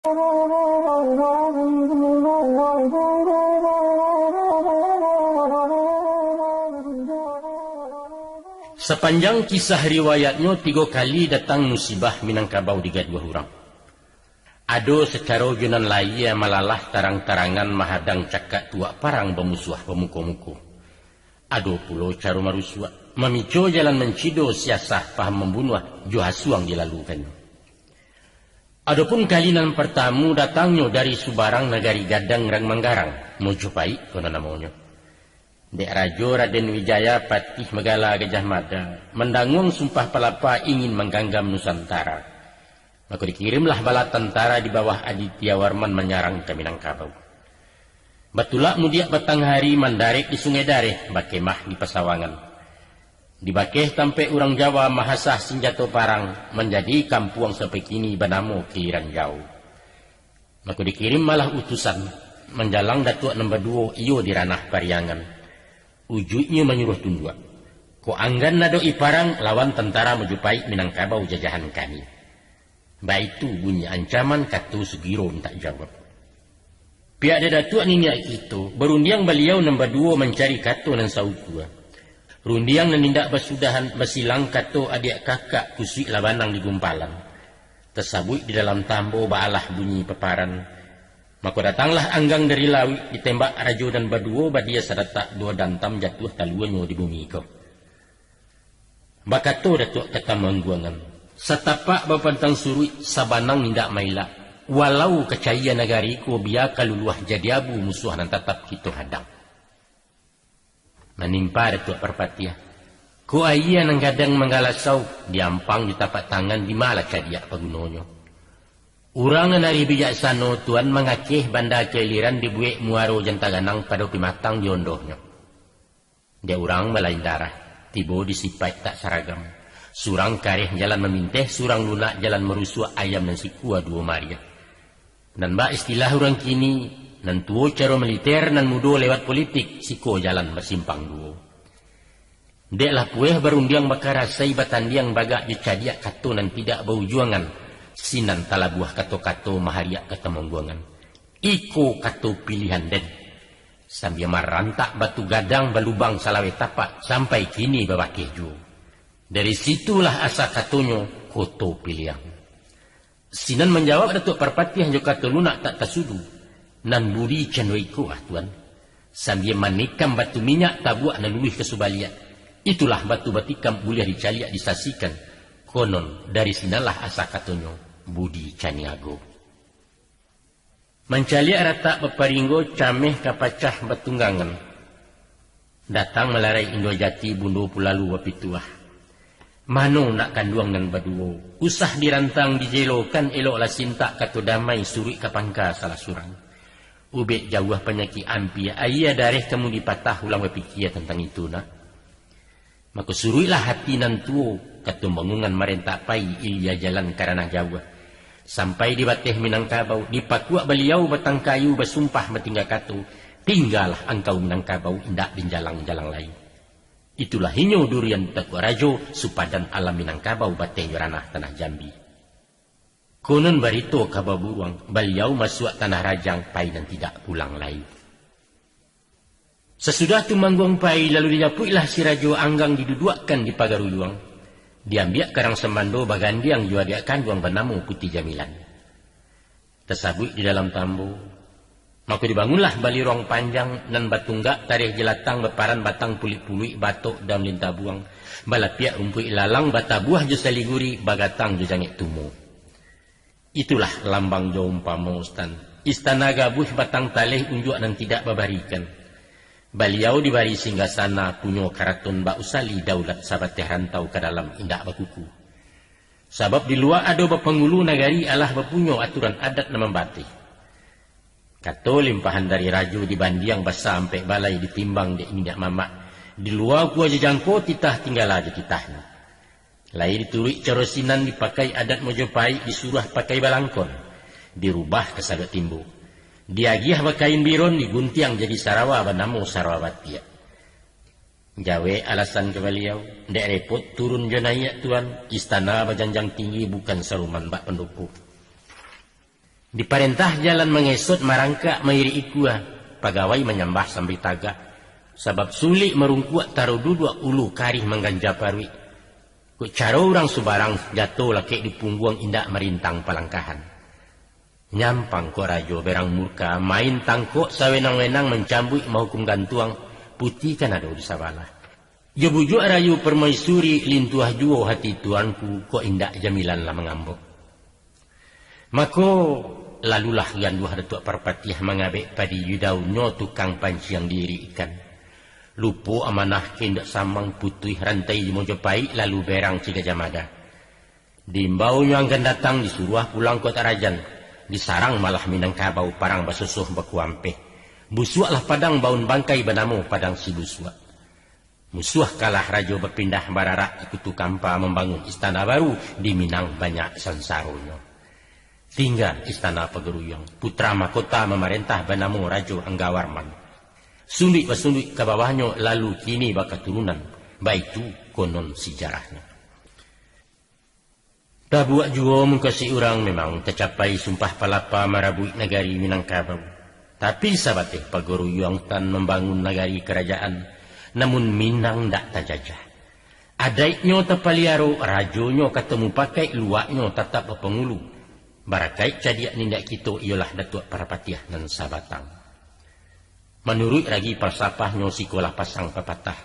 Sepanjang kisah riwayatnya 3 kali datang musibah Minangkabau di dua orang. Ado secara junan lain malalah tarang-tarangan mahadang cakak tua parang bemusuh pemuko-muko. Ado pulo caro marusua memico jalan mencido siasah paham membunuh johasuang dilalukan. Adapun kalinan pertamu datangnya dari Subarang Nagari Gadang Rang Manggarang Mojopai kono namanya. Dek Rajo Raden Wijaya Patih Megala Gajah Mada mendangung sumpah pelapa ingin mengganggam Nusantara. Maka dikirimlah bala tentara di bawah Aditya Warman menyerang ke Minangkabau. Batulak mudiak batang hari mandarik di Sungai Dareh bakemah di Pasawangan. Di bakeh tampe orang Jawa mahasah senjata parang menjadi kampuang sampai kini bernama Kiliran Jauh. Maka dikirim malah utusan menjalang Datuk nombor 2 iyo di ranah Pariangan. Ujuknya menyuruh tunduk. Ko anggan nado iparang lawan tentara Mojopai Minangkabau jajahan kami. Baik itu bunyi ancaman katu Sugiro tak jawab. Pihak Datuk ninya itu berundiang beliau nombor 2 mencari katu dan saukua. Rundiang menindak basudahan basilang katu adik kakak kusik labanang di gumpalan. Tersabut di dalam tambo baalah bunyi peparan. Maka datanglah anggang dari lawi ditembak Rajo dan Baduo badia sadatak 2 dantam jatuh taluannya di bumi kau. Bakato Datuk kata mengguangan. Setapak bapantang surui sabanang nindak maila. Walau kecaya negariku biar kaluluah jadi abu musuh dan tetap kita hadang. Menimpa Datuk Perpatiah. Ku ayah nang gadang menggalasau diampang di tapak tangan di malah cadiak pagunonyo. Urang dari bijaksana tuan mengakih banda keliran dibuik muaro jantaganang pada pimatang diondohnya. Dia urang melain darah, tibo disipai tak saragam. Surang karih jalan meminteh, surang lunak jalan merusua ayam dan sikua 2 Maria. Dan mbak istilah orang kini, nan tuo cara militer nan mudo lewat politik, siko jalan bersimpang duo. Dek lah pueh berundiang bakarasai batandiang bagak dicadiak kato nan tidak bau juangan. Sinan talabuah kato-kato mahariak kata mengguangan. Iko kato pilihan den. Sambil marantak batu gadang balubang salawe tapak sampai kini babakeh ju. Dari situlah asa katonyo koto pilihan. Sinan menjawab Datuk Perpatiah jo kato lunak tak tasudu. Nan budi cendoiko tuan. Sambil manikam batu minyak tabuak nan luih ke subaliat. Itulah batu batikam boleh dicaliak disasikan. Konon dari sinalah asa katonyo budi caniago. Mencaliak rata beparinggo cameh kapacah batunggangan. Datang melarai Indo Jati bundo pulalu wapituah. Mano nak kanduang dan baduo. Usah dirantang dijelokan eloklah sinta kato damai suri kapangka salah surang. Ubek jauh penyakit ampi ayah dareh kamu dipatah ulang berpikir tentang itu nak. Maka suruilah hati nan tuo kato bangungan marentak pai ilia jalan karena jauh. Sampai di bateh Minangkabau dipakuak beliau batang kayu bersumpah metinggal katu. Tinggallah engkau Minangkabau indak binjalang-jalang lain. Itulah hinyo durian Datuk Rajo supadan alam Minangkabau bateh ranah tanah Jambi. Konon barito kababuruang beliau masuk tanah Rajang pai dan tidak pulang lagi. Sesudah tu mangguang pai lalu didapuilah si Rajo anggang diduduakkan di pagaruyuang. Diambil karang semando bagandi yang jua diakan buang bernama Putih Jamilan. Tersabut di dalam tambo. Maka dibangunlah bali ruang panjang nan batunggak tarikh jelatang beparan batang pulik-pulik batok dan lintah buang. Balapiak rumpui lalang batabuah jo saliguri bagatang jo jangik tumo. Itulah lambang jo umpama ustan. Istana gabuh batang talih unjuk nan tidak babarikan. Beliau dibari singgasana punyo karaton Mbak Usali daulat sahabat rantau ke dalam indak bakuku. Sebab di luar ada penghulu nagari alah berpunyo aturan adat nama batik. Kato limpahan dari Rajo dibandiang basa sampai balai ditimbang di minyak mamak. Di luar gua jejangko titah tinggal aja titahnya. Lai diturik carosinan dipakai adat Mojopai disuruh pakai balangkon. Dirubah ke sagat timbu. Diagih bakain biron diguntiang jadi Sarawa bernama Sarawati. Jawe alasan ke beliau, dek repot turun jonaya tuan, istana berjanjang tinggi bukan seruman bak pendopo. Diperintah jalan mengesot marangka mairi ikua, pegawai menyembah sambil taga. Sebab sulit merungkuat taruh duduk ulu karih mengganja parwi. Ku cara orang subarang jatuh laki di pungguang indak merintang palangkahan. Nyampang ko rajo berang murka, main tangkok sawenang-wenang mencambuk mahukum gantuang, putih kan ada di sabala. Jo bujuk rayu permaisuri lintuah juo hati tuanku, ko indak jamilan lah mengambuk. Mako lalulah ganduah datuk perpatiah mengabek padi yudaunyo tukang panci yang diri ikan. Lupo amanah kendak samang putih rantai di Mojopahit lalu berang Ciga Jamada. Dimbaunya akan datang disuruh pulang kota Rajan. Disarang malah Minangkabau parang basusuh bakuampe. Busuaklah padang baun bangkai benamo padang si busuak. Musuh kalah rajo berpindah bararak ikut kampa membangun istana baru di Minang banyak sansaronya. Tinggal istana Pageruyung, putra mahkota memerintah benamo rajo Anggawarman. Sundik ke bawahnya lalu kini bakal turunan. Baik itu konon sejarahnya. Dah buat jua mengkasi orang memang tercapai sumpah palapa marabui negari Minangkabau. Tapi sabateh Pageruyung tan membangun negari kerajaan. Namun Minang tak terjajah. Adaiknya terpaliaro, rajonyo ketemu pakai, luaknya tetap berpengulu. Barakai cadiak nindak kita ialah Datuk Parapatiah dan Sabatang. Menurut lagi falsafahnya sikolah pasang pepatah.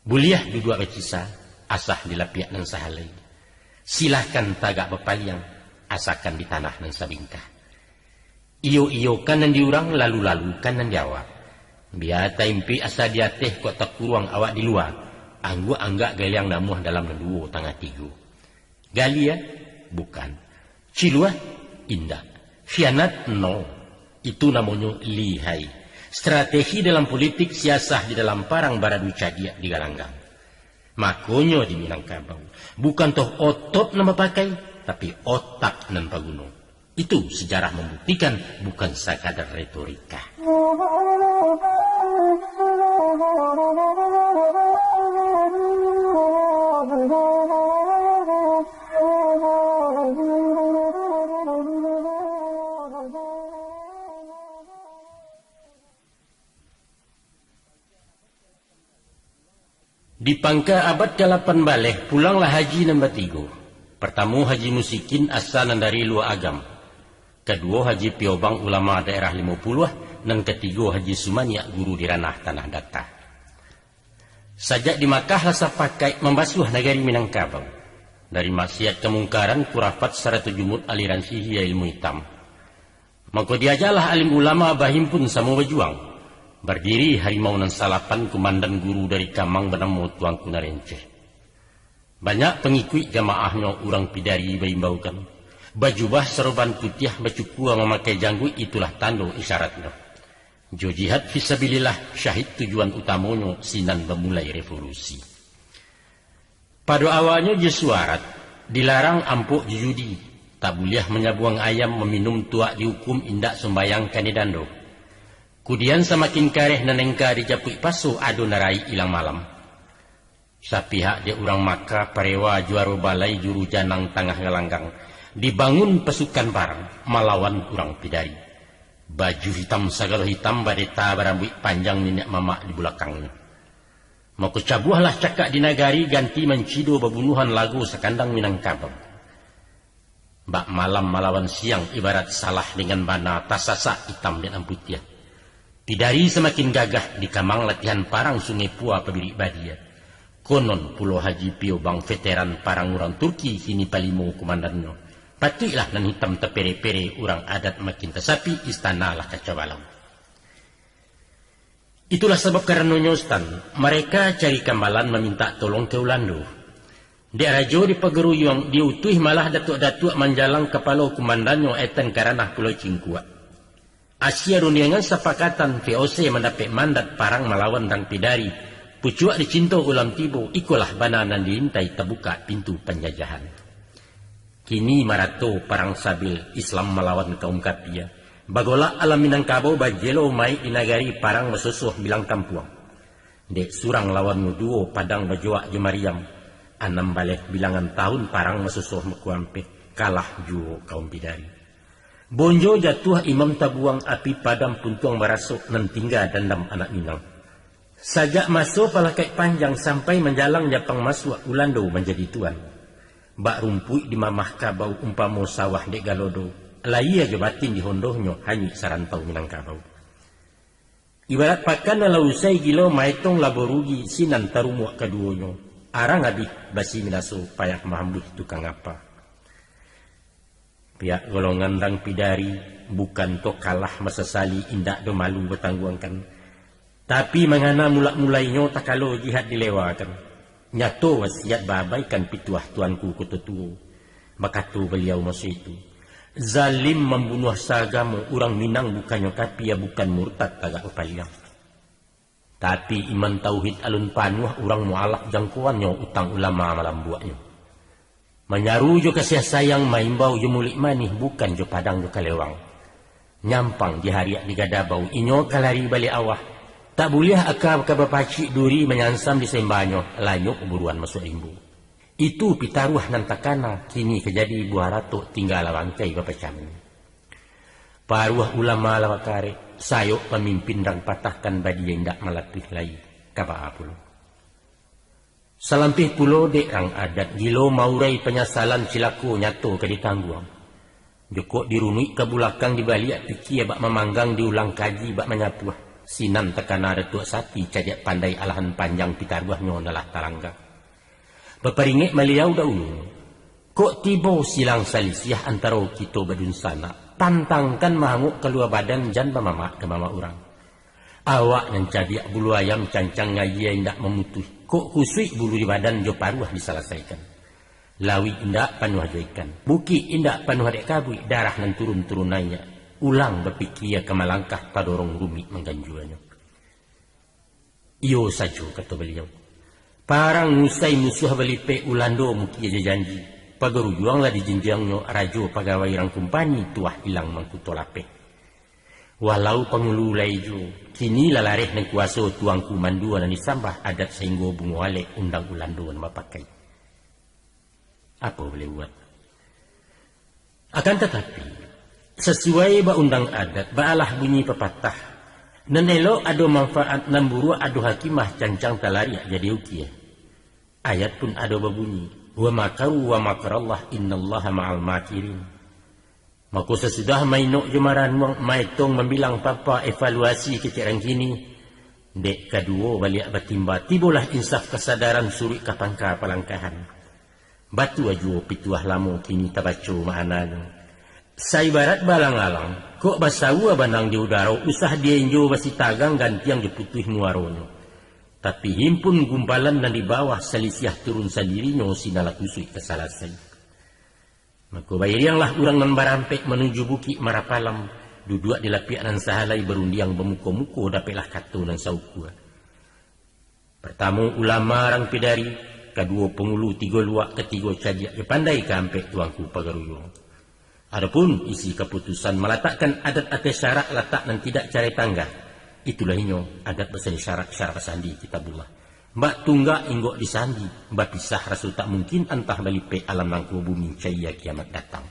Buliah duduk becisa, asah di lapiak dan sahalai. Silahkan tagak berpaliang, asakan di tanah dan sabingkah. Iyo kanan diurang, lalu kanan diawak. Biar taimpi asa diateh kok tak kurang awak di luar. Angguk galiang namuh dalam duo tangah tiga. Galia? Bukan. Ciluah? Indah. Khianat? No. Itu namanya lihai. Strategi dalam politik, siasah di dalam parang baradu cadiak di galanggang. Makonyo di Minangkabau. Bukan toh otot nama pakai, tapi otak nan paguno. Itu sejarah membuktikan, bukan sekadar retorika. Di pangka abad ke-8 balik, pulanglah haji nombor 3. Pertama haji musikin asal dari luar agam. Kedua haji piobang ulama daerah 50. Dan ketiga haji sumania guru di ranah tanah datar. Sajak di Makkah rasa pakai membasuh negari Minangkabau. Dari maksiat kemungkaran kurafat serta jumut aliran sihir ilmu hitam. Maka diajalah alim ulama bahimpun sama berjuang. Berdiri harimau nan salapan kumandan guru dari Kamang bernama Tuang Kunarenceh. Banyak pengikut jamaahnya orang pidari berimbaukan. Bajubah seroban putih bacukua memakai janggut itulah tanda isyaratnya. Jo jihad fisabilillah syahid tujuan utamanya sinan memulai revolusi. Pada awalnya je suarat dilarang ampuk judi. Tak boleh menyabuang ayam meminum tuak dihukum indak sembayang kanidando. Kemudian semakin kareh nanengka dijapui pasu adu narai ilang malam. Sa pihak dia orang Maka parewa juara balai juru janang tengah gelanggang. Dibangun pasukan barang melawan orang pidari. Baju hitam segala hitam badeta berambut panjang nenek mamak di belakangnya. Maka cabuhlah cakak di nagari ganti mencido bebunuhan lagu sekandang Minangkabau. Bak malam melawan siang ibarat salah dengan bana tasasa hitam dan putih. Pidari semakin gagah di Kamang latihan parang Sungai Pua Pabiri Badia. Konon Pulau Haji Piobang veteran parang orang Turki kini palimo komandannya. Patutlah nan hitam tepere-pere orang adat makin tersapi istana lah kacabalau. Itulah sebab karenanya Ustaz, mereka cari kambalan meminta tolong ke Ulando. Di Rajo di Pageruyung diutuh malah datuk-datuk menjalang kepala komandannya etan karanah Pulau Cingkuak. Asia runiangan sepakatan VOC mendapat mandat parang melawan Rang Pidari. Pucuak dicinta ulam tibo, ikulah bananan diintai terbuka pintu penjajahan. Kini marato parang sabil Islam melawan kaum Kapia. Bagola alam Minangkabau bajelo mai di nagari parang mesusuh bilang kampuang. Dek surang lawan muduo padang bajoak jemariam. Anam balik bilangan tahun parang mesusuh mekuampe kalah juo kaum Pidari. Bonjo jatuh imam tabuang api padam puntuang merasuk nan tinggal dandam anak minang. Sajak masuk palakai panjang sampai menjalang japang masuk ulando menjadi tuan. Bak rumpui di mamah kabau umpamo sawah dek galodo. Lai aja batin di hondohnya hanyut sarantau Minangkabau. Ibarat pakan ala usai gilo maitong laborugi sinan tarumuak keduonyo. Arang abih basi minaso payak mahambuh tukang apa. Pihak golongan rang pidari bukan to kalah masasali indak do malu bertangguangkan. Tapi mengana mulak-mulainya tak kalau jihad dilewakan. Nyato wasiat babaikan pituah tuanku kututuo. Maka tu beliau masa itu. Zalim membunuh sagamo orang Minang bukannya tapi ya bukan murtad tagak kepaliang. Tapi iman tauhid alun panuh orang mualaf jangkauannya utang ulama malam buatnya. Menyaru jo kasih sayang maimbau jo mulik manih bukan jo padang jo kalewang. Nyampang di hariak di gadabau inyo kalari balik awah. Tak boleh akab kabapacik duri menyansam di sembanyo lanyuk buruan masuk limbu. Itu pitaruh nan takana kini kejadi buah ratuk tinggal lawangkai bapacam. Paruah ulama lawakare sayok pemimpin dan patahkan badi yang tak melatih lagi kapa pulo. Salampih pulo dek rang adat gilo maurai penyasalan silaku nyato ke ditangguang. Joko dirunui ke bulakang di baliak piki bak memanggang diulang kaji bak menyapuah. Sinan tekana retuk sapi cajak pandai alahan panjang pitaruahnya nalah tarangga. Beperingit meliau dahulu. Kok tiba silang salisiah antara kita badun sana. Pantangkan mahanguk keluar badan jan bamamak ke mama orang. Awak yang cadiak bulu ayam cancang ngayi indak memutuh. Kok kusui bulu di badan jo paruah diselesaikan. Lawi indak panuh joikan. Buki indak panuh adek kabui. Darah nan turun-turun nanya. Ulang berpikir ke malangkah padorong rumit mengganjuannya. Iyo saja kata beliau. Parang ngusai musuh belipe ulando muki aja janji. Pagaru juanglah di jenjangnya rajo pegawai rangkumpani tuah hilang mangkutolape. Walau pengulu laijo, kini lalareh nang kuasa tuangku mandua dan disambah adat sehingga bunguale undang ulando nama pakai. Apa boleh buat? Akan tetapi, sesuai ba undang adat, baalah bunyi pepatah. Nenelo ado manfaat namburu ado hakimah cancang talari jadi ukiah. Ayat pun ado berbunyi. Wa makaru wa makarallah innallaha ma'al makirin. Maka sesudah mainok jemaran maitong membilang papa evaluasi kecirang kini. Dek kedua balik batimba tibolah insaf kesadaran suri kapangka palangkahan. Batu ajo pituah lamo kini tabaco ma'ananya. Saibarat balang-alang, kok basawa banang di udara, usah dia injo basi tagang gantiang diputih muaronyo. Tapi himpun gumpalan dan di bawah selisiah turun sendirinya sinala kusui kesalasai. Maka bayarianglah orang nan barampek menuju bukit Marapalam, duduk di lapianan sahalai berundiang bemuko-muko dapelah kato dan saukua. Pertama ulama rang pidari, kedua pengulu, tiga luak, ketiga cajak, pandai kampek tuangku pagaruyung. Adapun isi keputusan meletakkan adat-adat syarak letak dan tidak cari tangga. Itulah inyo adat besar syarak sandi kitabullah. Mbak tunggak inggok disandi. Mbak pisah rasul tak mungkin antah balipe alam nangku bumi cahaya kiamat datang.